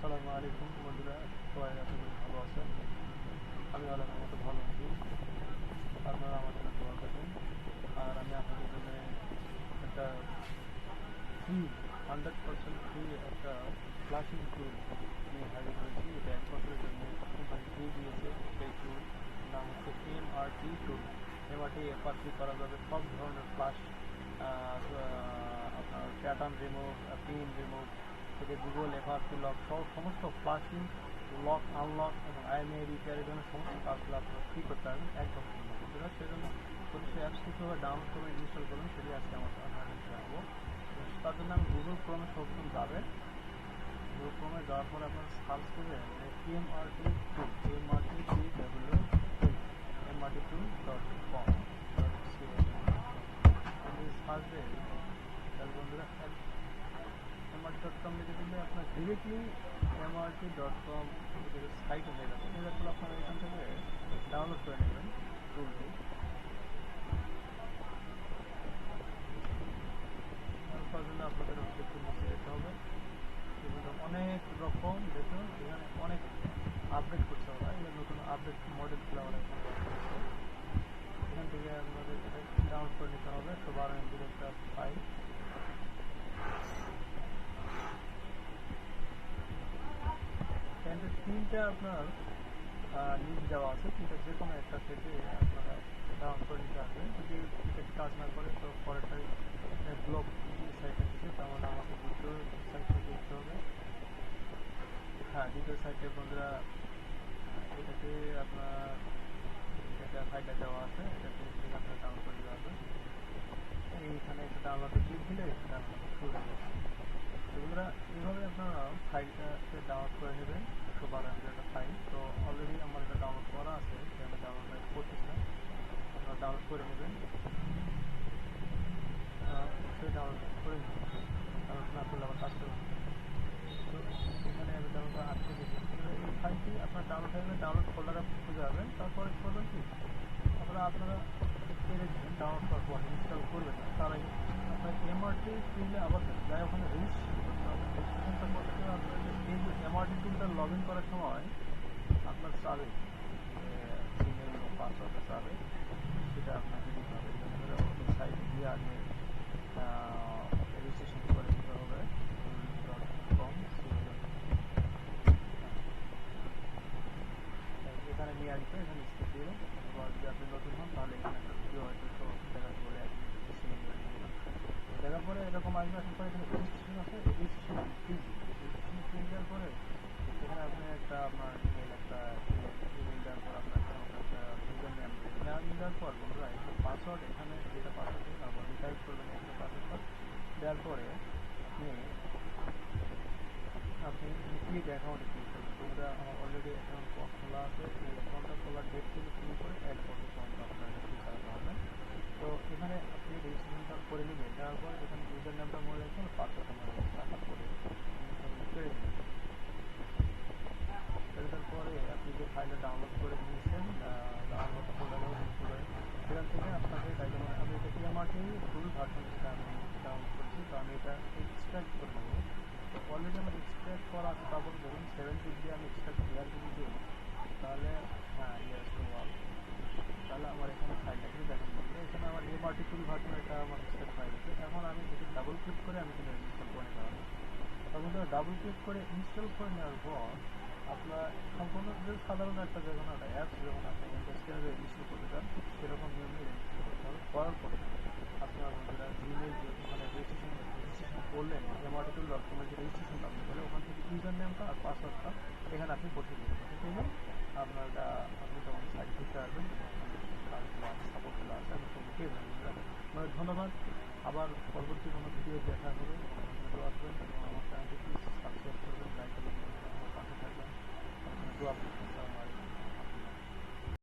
আসসালামু আলাইকুম বন্ধুরা, সবাই আশা করি ভালো আছেন। আমি আল্লাহর মতো ভালো আছি। আপনারা আমার জন্য দোয়া করবেন। আর আমি আপনাদের জন্য একটা ফ্রি 100% ফ্রি একটা ফ্লাশিং টুল নিয়ে হাজির হয়েছি। এটা 1 বছরের জন্য কোম্পানি ফ্রি দিয়েছে। সেই টুল নাম হচ্ছে MRT টুল। MRT FRP করা যাবে সব ধরনের ফ্লাশ, আপনার প্যাটার্ন রিমুভ, পিন রিমুভ থেকে গুগল FRP লক সহ সমস্ত ফ্লাশিং, লক আনলক এবং IMEI রিপেয়ারের জন্য সমস্ত কাজগুলো আপনারা ফ্রি করতে পারবেন একদম বন্ধুরা। সেজন্য সেই অ্যাপসটি কীভাবে ডাউনলোড করবেন, ইনস্টল করবেন সেটি আজকে আপনাদের জানাবো। তার জন্য আমি গুগল ক্রোমে সর্বপ্রথম যাবেন। গুগল ক্রোমে যাওয়ার পরে আপনারা সার্চ করবেন MRT টুল, MRT2.com সার্চ দেন। তাহলে বন্ধুরা MRT.com লিখে দিলে আপনার ডিরেক্টলি MRT.com সাইটে হয়ে যাবে। এগুলো আপনারা এখান থেকে ডাউনলোড করে নেবেন টুলটি। তার জন্য আপনাদের একটু নিচে যেতে হবে। অনেক রকম দেখুন এখানে অনেক আপডেট করতে হবে। এখানে নতুন আপডেট মডেলগুলো আমরা এখান থেকে আপনাদের ডাউনলোড করে নিতে হবে। 112 MB একটা ফাইল। তিনটা আপনার লিঙ্ক দেওয়া আছে, তিনটা যে কোনো একটা থেকে আপনারা ডাউনলোড করে নিতে আসবেন। যদি এটা কাজ না করে তো পরেরটাই ব্লগ সাইটে থেকে, তাহলে আমাকে দ্বিতীয় সাইটে দেখতে হবে। হ্যাঁ, দ্বিতীয় সাইটে বন্ধুরা এটাতে আপনার এটা ফাইলটা দেওয়া আছে, এটাতে আপনারা ডাউনলোড করে দেওয়া হবে। এইখানে একটা ডাউনলোডে ক্লিক দিলে ডাউনলোড শুরু হয়ে যাবে। বন্ধুরা এইভাবে আপনারা ফাইলটাকে ডাউনলোড করে নেবেন। 112 MB একটা ফাইল। তো অলরেডি আমার এটা ডাউনলোড করা আছে, আমি ডাউনলোড করতেছি না। আপনারা ডাউনলোড করে নেবেন, ডাউনলোড করে নেবেন। ডাউনলোড না করলে আবার কাজ করবেন। তো এখানে আমি ডাউনলোড আটকে দিচ্ছি। এই ফাইলটি আপনার ডাউনলোড হয়ে গেলে ডাউনলোড ফোল্ডারে খুঁজে যাবেন। তারপরে করবেন কি, আপনারা ডাউনলোড করার পর ইনস্টল করবেন না, তার আগে আপনার MRT টুলে আবার যাই ওখানে রেজিস্ট্রেশন করতে হবে। রেজিস্ট্রেশনটা করতে গেলে আপনার এই যে MRT টুলটা লগ ইন করার সময় আপনার চাবে জিমেল এবং পাসওয়ার্ডটা চাবে, সেটা আপনাকে দিতে হবে। ওদের সাইটে গিয়ে আগে রেজিস্ট্রেশন করে দিতে হবে। এখানে নিয়ে আসবে, এখানে স্কিপ দিবেন। এবার যদি আপনি নতুন হন তাহলে এখানে একটা ভিডিও হয়তো দেখার পরে দেখার পরে এরকম আসবে। আসার পরে এখানে রেজিস্ট্রেশন আছে, রেজিস্ট্রেশন ক্লিক দেওয়ার পরে এখানে আপনি একটা আপনার ইমেল দেওয়ার পর আপনার একটা ইউজার নেম দেওয়ার পর বন্ধুরা একটা পাসওয়ার্ড, এখানে যেটা পাসওয়ার্ড দেবেন তারপর টাইপ করবেন একটা পাসওয়ার্ড দেওয়ার পরে আপনি ক্লিক অ্যাকাউন্টে ক্লিক করবেন। বন্ধুরা আমার অলরেডি অ্যাকাউন্ট খোলা আছে। এই অ্যাকাউন্টটা খোলার ডেট থেকে শুরু করে 1 বছর পর্যন্ত আপনার চালাতে হবে। তো এখানে আপনি রেজিস্ট্রেশনটা করে নেবেন। দেওয়ার পর এখানে ইউজার নামটা মনে রাখবেন, পাসওয়ার্ডটা মনে রাখবেন, টাকা করে করে নেবেন। তারপরে আপনি যে ফাইলটা ডাউনলোড করে নিয়েছেন, ডাউনলোড ফোল্ডারে সেখান থেকে আপনাকে আমি এটা MRT ফুল ভার্সন যেটা আমি ডাউনলোড করছি, তো আমি এটা এক্সট্রাক্ট করে নেব। তো অলরেডি আমার এক্সট্রাক্ট করা আছে, তারপর ধরুন 7 জিবি দিয়ে আমি এক্সট্রাক্ট ক্লিয়ার যদি দিই, তাহলে হ্যাঁ ইয়েস টু ওয়াল, তাহলে আমার এখানে ফাইলটা কিন্তু দেখেন এখানে আমার MRT ফুল ভার্সন এটা আমার এক্সট্রাক্ট ফাইল আছে। এখন আমি এটি ডাবল ক্লিক করে আমি কিন্তু ইনস্টল করে নিতে পারবো। তখন ডাবল ক্লিক করে ইনস্টল করে নেওয়ার পর আপনার সম্পূর্ণ সাধারণ একটা যে কোনো একটা অ্যাপস যখন আপনি ইন্টারস্টেশনে ইনস্টল করতে চান সেরকম নিয়মে রেজিস্ট্রেশন করতে হবে। করার পরে আপনার বন্ধুরা জিমেল যে ওখানে রেজিস্ট্রেশন করলেন MRT2.com যে রেজিস্ট্রেশনটা আপনি করলেন, ওখান থেকে ইউজার নেমটা আর পাসওয়ার্ডটা এখানে আপনি বসিয়ে দেবেন। বসিয়ে আপনার আপনি তখন সাইট করতে আসবেন, কাজগুলো আছে, সাপোর্টগুলো আছে, আমি সব পেয়ে যাবেন। মানে ধন্যবাদ। আবার পরবর্তী কোনো ভিডিও দেখা হবে। আপনারা আসবেন এবং আমার চ্যানেলটি প্লিজ সাবস্ক্রাইব করবেন, লাইক করবেন, আমার পাশে থাকবেন। দোয়া করবেন।